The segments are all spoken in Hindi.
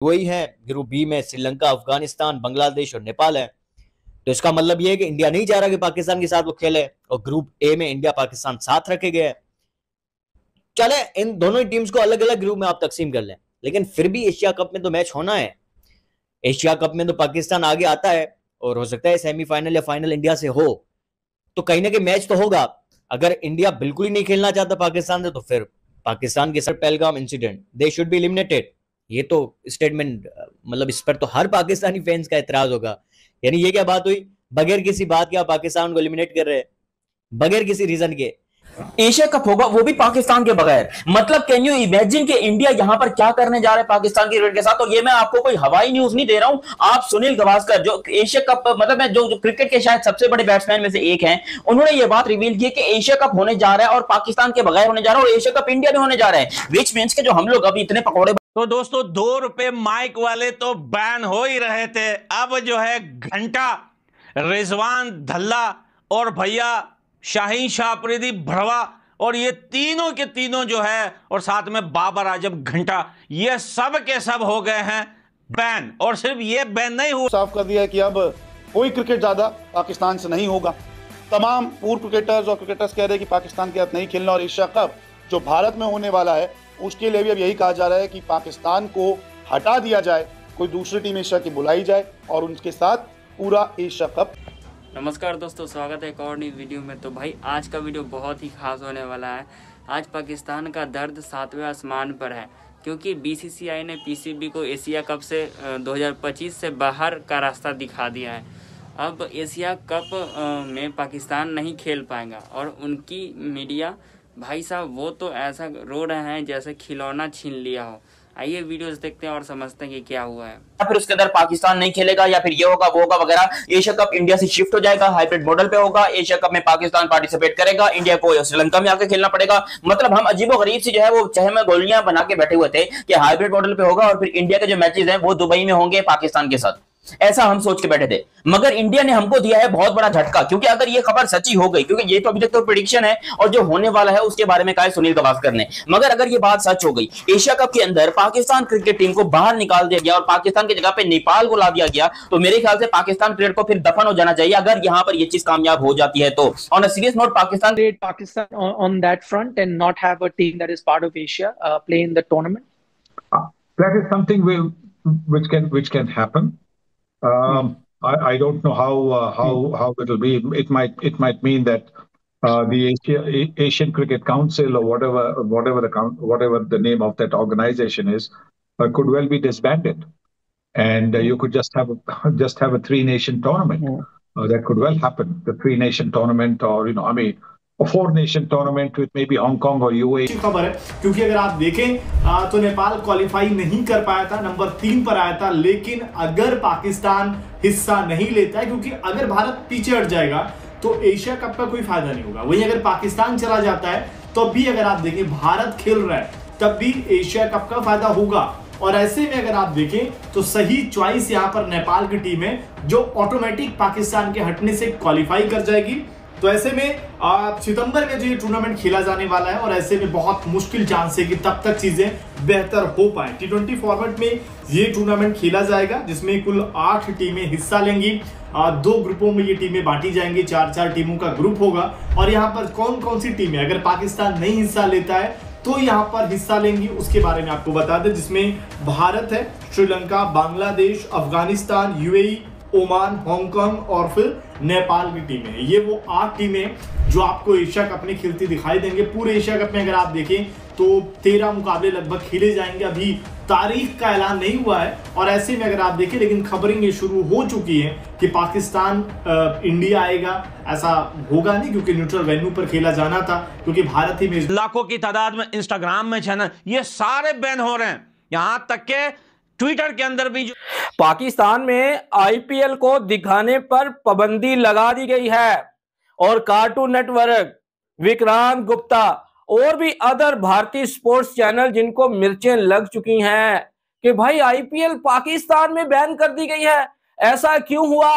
वही है। ग्रुप बी में श्रीलंका, अफगानिस्तान, बांग्लादेश और नेपाल है। तो इसका मतलब यह है कि इंडिया नहीं चाह रहा कि पाकिस्तान के साथ वो खेले, और ग्रुप ए में इंडिया पाकिस्तान साथ रखे गए। चले इन दोनों टीम्स को अलग अलग ग्रुप में आप तकसीम कर लें, लेकिन फिर भी एशिया कप में तो मैच होना है। एशिया कप में तो पाकिस्तान आगे आता है और हो सकता है सेमीफाइनल या फाइनल इंडिया से हो, तो कहीं ना कहीं मैच तो होगा। अगर इंडिया बिल्कुल ही नहीं खेलना चाहता पाकिस्तान से, तो फिर पाकिस्तान के sir Pahalgam incident, they should be eliminated. ये तो स्टेटमेंट, मतलब इस पर तो हर पाकिस्तानी फैंस का एतराज होगा। यानी ये क्या बात हुई, बगैर किसी बात के आप पाकिस्तान को एलिमिनेट कर रहे हैं, बगैर किसी रीजन के। एशिया कप होगा वो भी पाकिस्तान के बगैर। मतलब कैन यू इमेजिन कि इंडिया यहां पर क्या करने जा रहा है पाकिस्तान की क्रिकेट के साथ। और ये मैं आपको कोई हवाई न्यूज नहीं दे रहा हूं। आप सुनील गावस्कर जो एशिया कप मतलब मैं जो क्रिकेट के शायद सबसे बड़े बैट्समैन में से एक हैं, उन्होंने ये बात रिवील की कि एशिया कप होने जा रहा है और पाकिस्तान के बगैर होने जा रहा है, और एशिया कप इंडिया में होने जा रहा है। विच मींस के जो हम लोग अभी इतने पकौड़े। तो दोस्तों 2 रुपए माइक वाले तो बैन हो ही रहे थे, अब जो है घंटा रिजवान धल्ला और भैया शाहीन शाह अफरीदी भड़वा और ये तीनों के तीनों जो है, और साथ में बाबर आजम घंटा, ये सब के सब हो गए हैं बैन। और सिर्फ ये बैन नहीं हुआ, साफ कर दिया है कि अब कोई क्रिकेट ज्यादा पाकिस्तान से नहीं होगा। तमाम पूर्व क्रिकेटर्स और क्रिकेटर्स कह रहे हैं कि पाकिस्तान के साथ नहीं खेलना, और एशिया कप जो भारत में होने वाला है उसके लिए भी अब यही कहा जा रहा है कि पाकिस्तान को हटा दिया जाए, कोई दूसरी टीम एशिया की बुलाई जाए और उनके साथ पूरा एशिया कप। नमस्कार दोस्तों, स्वागत है एक और नई वीडियो में। तो भाई आज का वीडियो बहुत ही खास होने वाला है। आज पाकिस्तान का दर्द 7वें आसमान पर है, क्योंकि बीसीसीआई ने पीसीबी को एशिया कप से 2025 से बाहर का रास्ता दिखा दिया है। अब एशिया कप में पाकिस्तान नहीं खेल पाएगा, और उनकी मीडिया भाई साहब वो तो ऐसा रो रहे हैं जैसे खिलौना छीन लिया हो। आइए वीडियोस देखते हैं और समझते हैं कि क्या हुआ है। या फिर उसके अंदर पाकिस्तान नहीं खेलेगा, या फिर ये होगा वो होगा वगैरह। एशिया कप इंडिया से शिफ्ट हो जाएगा, हाइब्रिड मॉडल पे होगा। एशिया कप में पाकिस्तान पार्टिसिपेट करेगा, इंडिया को श्रीलंका में आकर खेलना पड़ेगा। मतलब हम अजीबोगरीब सी जो है वो चहे में गोलियां बना के बैठे हुए थे कि हाइब्रिड मॉडल पे होगा, और फिर इंडिया के जो मैचेस हैं वो दुबई में होंगे पाकिस्तान के साथ। ऐसा हम सोच के बैठे थे, मगर इंडिया ने हमको दिया है बहुत बड़ा झटका। क्योंकि अगर ये खबर सच्ची हो गई, क्योंकि ये तो अभी तक तो प्रेडिक्शन है और जो होने वाला है उसके बारे में कहा है सुनील गावस्कर ने, मगर अगर ये बात सच हो गई, एशिया कप के अंदर पाकिस्तान क्रिकेट टीम को बाहर निकाल दिया गया और पाकिस्तान की जगह पे नेपाल को ला दिया गया, तो मेरे ख्याल से पाकिस्तान क्रिकेट को फिर दफन हो जाना चाहिए अगर यहां पर ये चीज कामयाब हो जाती है तो। On a serious note, Pakistan on that front and not have a team that is part of Asia play in the tournament? That is something which can happen. I don't know how it will be. It might mean that the Asian Cricket Council or whatever the name of that organization is could well be disbanded, and you could just have a 3-nation tournament. That could well happen. The 3-nation tournament, or a 4-nation tournament with maybe Hong Kong or UAE. खबर है, क्योंकि अगर आप देखें तो नेपाल क्वालिफाई नहीं कर पाया था, नंबर 3 पर आया था। लेकिन अगर पाकिस्तान हिस्सा नहीं लेता है, क्योंकि अगर भारत पीछे हट जाएगा तो एशिया कप का कोई फायदा नहीं होगा। वहीं अगर पाकिस्तान चला जाता है तो भी अगर आप देखें भारत खेल रहा है, तब भी एशिया कप का फायदा होगा। और ऐसे में अगर आप देखें तो सही चॉइस यहां पर नेपाल की टीम है, जो ऑटोमेटिक पाकिस्तान के हटने से क्वालिफाई कर जाएगी। तो ऐसे में सितंबर में जो ये टूर्नामेंट खेला जाने वाला है, और ऐसे में बहुत मुश्किल चांस है कि तब तक चीजें बेहतर हो पाए। T20 फॉर्मेट में ये टूर्नामेंट खेला जाएगा, जिसमें कुल 8 टीमें हिस्सा लेंगी। 2 ग्रुपों में ये टीमें बांटी जाएंगी, 4-4 टीमों का ग्रुप होगा। और यहाँ पर कौन कौन सी टीमें, अगर पाकिस्तान नहीं हिस्सा लेता है तो यहाँ पर हिस्सा लेंगी, उसके बारे में आपको बता दें। जिसमें भारत है, Sri Lanka, Bangladesh, Afghanistan, UAE, Oman, Hong Kong और फिर नेपाल की टीमें हैं। ये वो 8 टीमें जो आपको एशिया कप में खेलती दिखाई देंगे। पूरे एशिया कप में अगर आप देखें तो 13 मुकाबले लगभग खेले जाएंगे। अभी तारीख का ऐलान नहीं हुआ है, और ऐसे में अगर आप देखें, लेकिन खबरें ये शुरू हो चुकी हैं कि पाकिस्तान इंडिया आएगा। ऐसा होगा नहीं, क्योंकि न्यूट्रल वेन्यू पर खेला जाना था, क्योंकि भारत ही में लाखों की तादाद में इंस्टाग्राम में चैनल ये सारे बैन हो रहे हैं, यहां तक के ट्विटर के अंदर भी। पाकिस्तान में आईपीएल को दिखाने पर पाबंदी लगा दी गई है, और कार्टून नेटवर्क, विक्रांत गुप्ता और भी अदर भारतीय स्पोर्ट्स चैनल जिनको मिर्चें लग चुकी हैं कि भाई आईपीएल पाकिस्तान में बैन कर दी गई है। ऐसा क्यों हुआ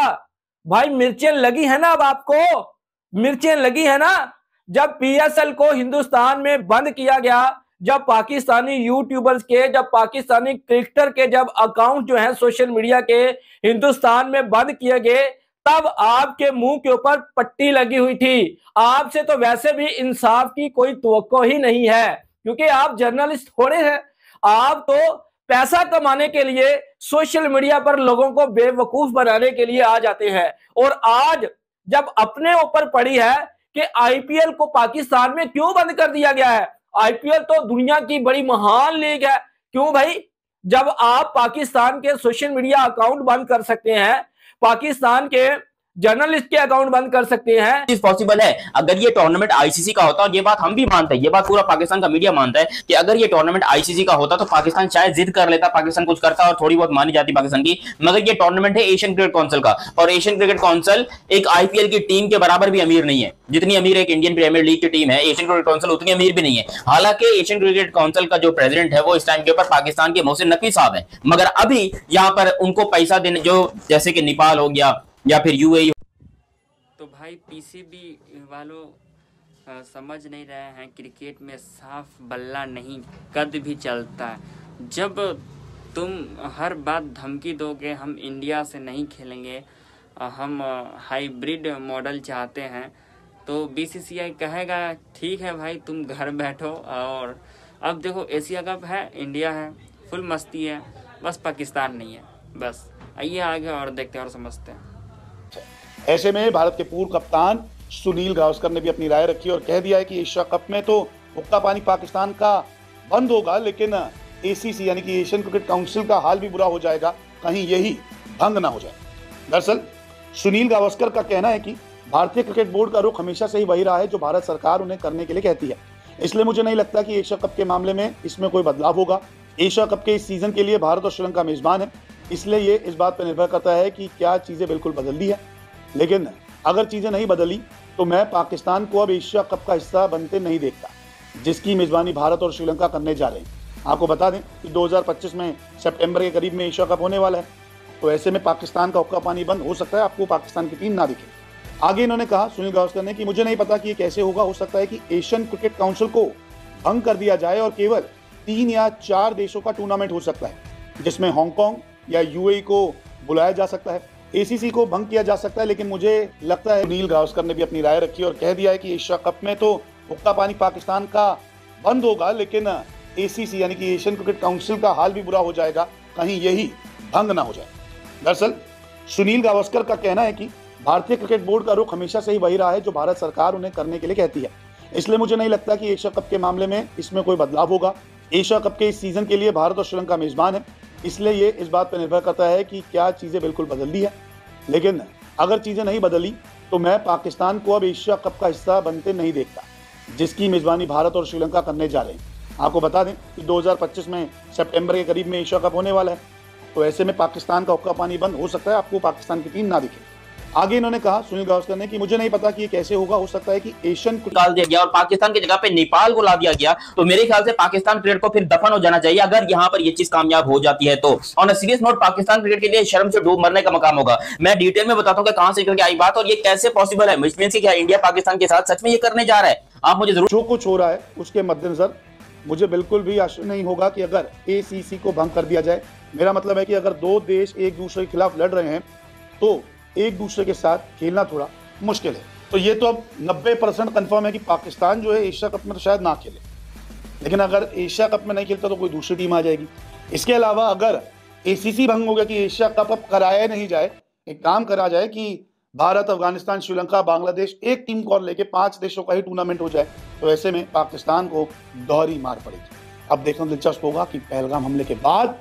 भाई? मिर्चें लगी है ना, अब आपको मिर्चें लगी है ना। जब पीएसएल को हिंदुस्तान में बंद किया गया, जब पाकिस्तानी यूट्यूबर्स के, जब पाकिस्तानी क्रिकेटर के जब अकाउंट जो है सोशल मीडिया के हिंदुस्तान में बंद किए गए, तब आपके मुंह के ऊपर पट्टी लगी हुई थी। आपसे तो वैसे भी इंसाफ की कोई तवक्को ही नहीं है, क्योंकि आप जर्नलिस्ट थोड़े हैं। आप तो पैसा कमाने के लिए सोशल मीडिया पर लोगों को बेवकूफ बनाने के लिए आ जाते हैं। और आज जब अपने ऊपर पड़ी है कि आईपीएल को पाकिस्तान में क्यों बंद कर दिया गया है, आईपीएल तो दुनिया की बड़ी महान लीग है, क्यों भाई? जब आप पाकिस्तान के सोशल मीडिया अकाउंट बंद कर सकते हैं, पाकिस्तान के जर्नलिस्ट के अकाउंट बंद कर सकते हैं, चीज पॉसिबल है। अगर ये टूर्नामेंट आईसीसी का होता, और ये बात हम भी मानते हैं, ये बात पूरा पाकिस्तान का मीडिया मानता है कि अगर ये टूर्नामेंट आईसीसी का होता तो पाकिस्तान शायद जिद कर लेता, पाकिस्तान कुछ करता और थोड़ी बहुत मानी जाती पाकिस्तान की। मगर ये टूर्नामेंट है एशियन क्रिकेट काउंसिल का, और एशियन क्रिकेट काउंसिल एक आईपीएल की टीम के बराबर भी अमीर नहीं है। जितनी अमीर एक इंडियन प्रीमियर लीग की टीम है, एशियन क्रिकेट काउंसिल उतनी अमीर भी नहीं है। हालांकि एशियन क्रिकेट काउंसिल का जो प्रेसिडेंट है वो इस टाइम के ऊपर पाकिस्तान के मोहसिन नकवी साहब है, मगर अभी यहाँ पर उनको पैसा देने, जो जैसे कि नेपाल हो गया या फिर यूएई। तो भाई पीसीबी वालों समझ नहीं रहे हैं, क्रिकेट में साफ बल्ला नहीं कद भी चलता है। जब तुम हर बात धमकी दोगे हम इंडिया से नहीं खेलेंगे, हम हाइब्रिड मॉडल चाहते हैं, तो बीसीसीआई कहेगा ठीक है भाई तुम घर बैठो। और अब देखो एशिया कप है, इंडिया है, फुल मस्ती है, बस पाकिस्तान नहीं है। बस आइए आगे और देखते हैं और समझते हैं। ऐसे में भारत के पूर्व कप्तान सुनील गावस्कर ने भी अपनी राय रखी और कह दिया है कि एशिया कप में तो हुक्का पानी पाकिस्तान का बंद होगा, लेकिन एसीसी यानी कि एशियन क्रिकेट काउंसिल का हाल भी बुरा हो जाएगा, कहीं यही भंग ना हो जाए। दरअसल सुनील गावस्कर का कहना है कि भारतीय क्रिकेट बोर्ड का रुख हमेशा से ही वही रहा है जो भारत सरकार उन्हें करने के लिए कहती है, इसलिए मुझे नहीं लगता कि एशिया कप के मामले में इसमें कोई बदलाव होगा। एशिया कप के इस सीजन के लिए भारत और श्रीलंका मेजबान है, इसलिए ये इस बात पर निर्भर करता है कि क्या चीजें बिल्कुल बदल दी है। लेकिन अगर चीजें नहीं बदली तो मैं पाकिस्तान को अब एशिया कप का हिस्सा बनते नहीं देखता, जिसकी मेजबानी भारत और श्रीलंका करने जा रहे हैं। आपको बता दें कि 2025 में सितंबर के करीब में एशिया कप होने वाला है, तो ऐसे में पाकिस्तान का हुक्का पानी बंद हो सकता है, आपको पाकिस्तान की टीम ना दिखे। आगे इन्होंने कहा सुनील गावस्कर ने कि मुझे नहीं पता कि ये कैसे होगा, हो सकता है कि एशियन क्रिकेट काउंसिल को भंग कर दिया जाए और केवल 3 या 4 देशों का टूर्नामेंट हो सकता है, जिसमें हांगकांग या यूएई को बुलाया जा सकता है, एसीसी को भंग किया जा सकता है। लेकिन मुझे लगता है सुनील गावस्कर ने भी अपनी राय रखी और कह दिया है कि एशिया कप में तो हुक्का पानी पाकिस्तान का बंद होगा, लेकिन एसीसी यानी कि एशियन क्रिकेट काउंसिल का हाल भी बुरा हो जाएगा, कहीं यही भंग ना हो जाए। दरअसल सुनील गावस्कर का कहना है कि भारतीय क्रिकेट बोर्ड का रुख हमेशा से ही वही रहा है जो भारत सरकार उन्हें करने के लिए कहती है, इसलिए मुझे नहीं लगता कि एशिया कप के मामले में इसमें कोई बदलाव होगा। एशिया कप के इस सीजन के लिए भारत और श्रीलंका मेजबान है, इसलिए ये इस बात पर निर्भर करता है कि क्या चीजें बिल्कुल बदल दी है। लेकिन अगर चीजें नहीं बदली तो मैं पाकिस्तान को अब एशिया कप का हिस्सा बनते नहीं देखता, जिसकी मेजबानी भारत और श्रीलंका करने जा रहे हैं। आपको बता दें कि 2025 में सितंबर के करीब में एशिया कप होने वाला है, तो ऐसे में पाकिस्तान का हुक्का पानी बंद हो सकता है, आपको पाकिस्तान की टीम ना दिखे। आगे इन्होंने कहा सुनील गावस्कर ने कि मुझे नहीं पता कि ये कैसे होगा, हो सकता है कि एशियन निकाल दिया गया और पाकिस्तान की जगह पे नेपाल को ला दिया गया, तो मेरे ख्याल से पाकिस्तान क्रिकेट को फिर दफन हो जाना चाहिए अगर यहाँ पर ये चीज कामयाब हो जाती है तो। On serious note Pakistan cricket के लिए शर्म से डूब मरने का मकाम होगा। मैं डिटेल में बताता हूँ कि कहां से निकल के आई बात और ये कैसे पॉसिबल है। मीन्स क्या इंडिया पाकिस्तान के साथ सच में ये करने जा रहा है? आप मुझे जरूर। जो कुछ हो रहा है उसके मद्देनजर मुझे बिल्कुल भी आशा नहीं होगा कि अगर एसीसी को भंग कर दिया जाए। मेरा मतलब है कि अगर 2 देश एक दूसरे के खिलाफ लड़ रहे हैं तो एक दूसरे के साथ खेलना थोड़ा मुश्किल है। तो ये तो अब 90% कंफर्म है कि पाकिस्तान जो है एशिया कप में तो शायद ना खेले, लेकिन अगर एशिया कप में नहीं खेलता तो कोई दूसरी टीम आ जाएगी। इसके अलावा अगर एसीसी भंग हो गया कि एशिया कप अब कराया नहीं जाए, एक काम करा जाए कि भारत, अफगानिस्तान, श्रीलंका, बांग्लादेश एक टीम को और लेके 5 देशों का ही टूर्नामेंट हो जाए, तो ऐसे में पाकिस्तान को दोहरी मार पड़ेगी। अब देखना दिलचस्प होगा कि पहलगाम हमले के बाद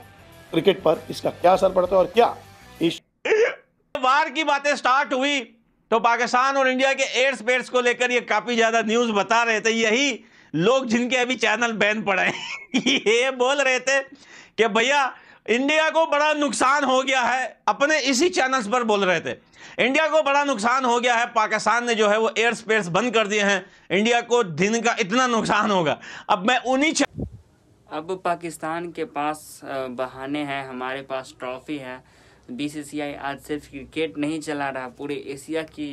क्रिकेट पर इसका क्या असर पड़ता है और क्या वार की बातें स्टार्ट हुई तो पाकिस्तान और इंडिया के एड्स पेड्स को लेकर ये काफी ज्यादा न्यूज बता रहे थे। यही लोग जिनके अभी चैनल बैन पड़े ये बोल रहे थे कि भैया इंडिया को बड़ा नुकसान हो गया है, अपने इसी चैनल्स पर बोल रहे थे इंडिया को बड़ा नुकसान हो गया है, पाकिस्तान ने जो है वो एड्स पेड्स बंद कर दिए हैं, इंडिया को दिन का इतना नुकसान होगा। अब मैं उन्हीं अब पाकिस्तान के पास बहाने हैं, हमारे पास ट्रॉफी है। बीसीसीआई आज सिर्फ क्रिकेट नहीं चला रहा, पूरे एशिया की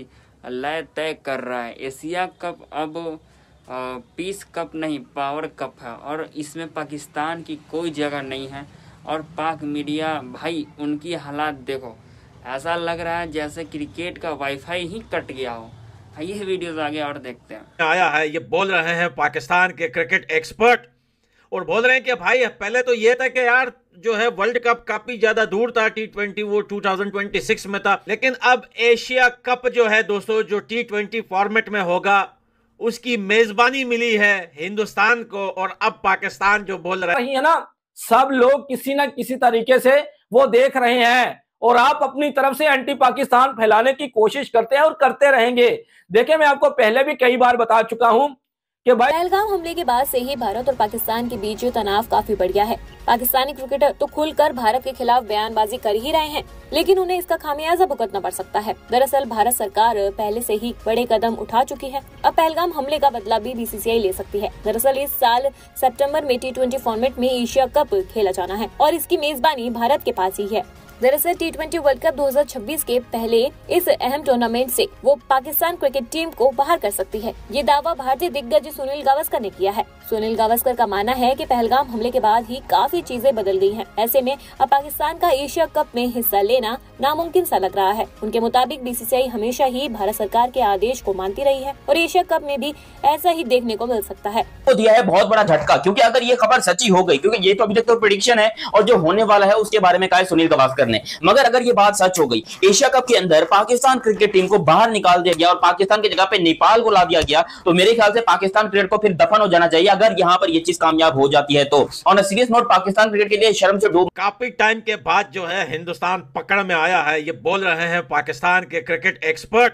लय तय कर रहा है। एशिया कप अब पीस कप नहीं, पावर कप है और इसमें पाकिस्तान की कोई जगह नहीं है। और पाक मीडिया भाई उनकी हालात देखो, ऐसा लग रहा है जैसे क्रिकेट का वाईफाई ही कट गया हो। ये वीडियोस आगे और देखते हैं। आया है, ये बोल रहे हैं पाकिस्तान के क्रिकेट एक्सपर्ट, और बोल रहे हैं कि भाई पहले तो ये था कि यार जो है वर्ल्ड कप काफी ज्यादा दूर था, T20 वो 2026 में था, लेकिन अब एशिया कप जो है दोस्तों, जो T20 फॉर्मेट में होगा, उसकी मेजबानी मिली है हिंदुस्तान को। और अब पाकिस्तान जो बोल रहे है ना, सब लोग किसी ना किसी तरीके से वो देख रहे हैं और आप अपनी तरफ से एंटी पाकिस्तान फैलाने की कोशिश करते हैं और करते रहेंगे। देखिए, मैं आपको पहले भी कई बार बता चुका हूं कि भाई पहलगाम हमले के बाद से ही भारत और पाकिस्तान के बीच तनाव काफी बढ़ गया है। पाकिस्तानी क्रिकेटर तो खुलकर भारत के खिलाफ बयानबाजी कर ही रहे हैं, लेकिन उन्हें इसका खामियाजा भुगतना पड़ सकता है। दरअसल भारत सरकार पहले से ही बड़े कदम उठा चुकी है। अब पहलगाम हमले का बदला भी बीसीसीआई ले सकती है। दरअसल इस साल सितंबर में T20 फॉर्मेट में एशिया कप खेला जाना है और इसकी मेजबानी भारत के पास ही है। दरअसल T20 वर्ल्ड कप 2026 के पहले इस अहम टूर्नामेंट से वो पाकिस्तान क्रिकेट टीम को बाहर कर सकती है। ये दावा भारतीय दिग्गज सुनील गावस्कर ने किया है। सुनील गावस्कर का मानना है कि पहलगाम हमले के बाद ही काफी चीजें बदल गई हैं। ऐसे में अब पाकिस्तान का एशिया कप में हिस्सा लेना नामुमकिन सा लग रहा है। उनके मुताबिक बीसीसीआई हमेशा ही भारत सरकार के आदेश को मानती रही है और एशिया कप में भी ऐसा ही देखने को मिल सकता है। तो दिया है बहुत बड़ा झटका, क्योंकि अगर ये खबर सच्ची हो गई, क्योंकि ये तो अभी तक तो प्रेडिक्शन है और जो होने वाला है उसके बारे में कहा है सुनील गावस्कर ने, मगर अगर ये बात सच हो गई, एशिया कप के अंदर पाकिस्तान क्रिकेट टीम को बाहर निकाल दिया गया और पाकिस्तान की जगह पे नेपाल को ला दिया गया, तो मेरे ख्याल से पाकिस्तान क्रिकेट को फिर दफन हो जाना चाहिए अगर यहां पर ये चीज कामयाब हो जाती है तो। On a serious note, Pakistan cricket के लिए शर्म से डूब काफी टाइम के बाद जो है हिंदुस्तान पकड़ में आया है, ये बोल रहे हैं पाकिस्तान के क्रिकेट एक्सपर्ट,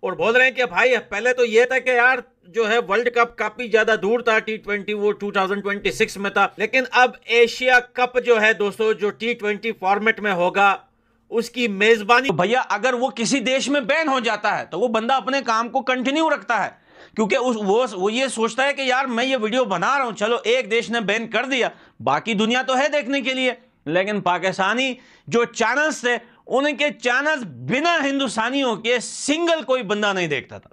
और बोल रहे हैं कि भाई पहले तो ये था कि यार जो है वर्ल्ड कप काफी ज्यादा दूर था, T20 वो 2026 में था, लेकिन अब एशिया कप जो है दोस्तों, जो T20 फॉर्मेट में होगा, उसकी मेजबानी। भैया अगर वो किसी देश में बैन हो जाता है तो वो बंदा अपने काम को कंटिन्यू रखता है, क्योंकि वो ये सोचता है कि यार मैं ये वीडियो बना रहा हूं, चलो एक देश ने बैन कर दिया, बाकी दुनिया तो है देखने के लिए। लेकिन पाकिस्तानी जो चैनल्स थे, उनके चैनल्स बिना हिंदुस्तानियों के सिंगल कोई बंदा नहीं देखता था।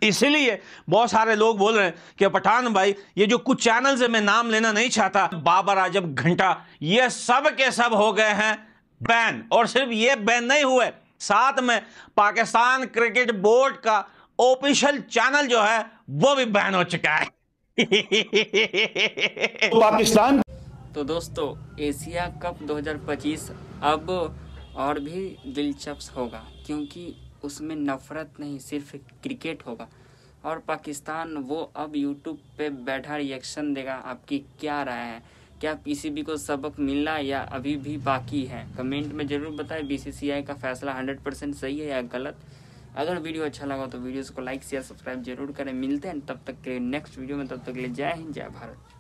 इसीलिए बहुत सारे लोग बोल रहे हैं कि पठान भाई ये जो कुछ चैनल्स है, मैं नाम लेना नहीं चाहता, बाबर आजम, घंटा, ये सब के सब हो गए हैं बैन। और सिर्फ ये बैन नहीं हुए, साथ में पाकिस्तान क्रिकेट बोर्ड का ऑफिशियल चैनल जो है वो भी बैन हो चुका है। पाकिस्तान। तो दोस्तों, एशिया कप 2025 अब और भी दिलचस्प होगा, क्योंकि उसमें नफरत नहीं, सिर्फ क्रिकेट होगा। और पाकिस्तान वो अब यूट्यूब पे बैठा रिएक्शन देगा। आपकी क्या राय है? क्या पीसीबी को सबक मिला या अभी भी बाकी है? कमेंट में ज़रूर बताएं। बीसीसीआई का फैसला 100% सही है या गलत? अगर वीडियो अच्छा लगा तो वीडियोस को लाइक शेयर सब्सक्राइब जरूर करें। मिलते हैं तब तक के लिए नेक्स्ट वीडियो में, तब तक के लिए जय हिंद, जय भारत।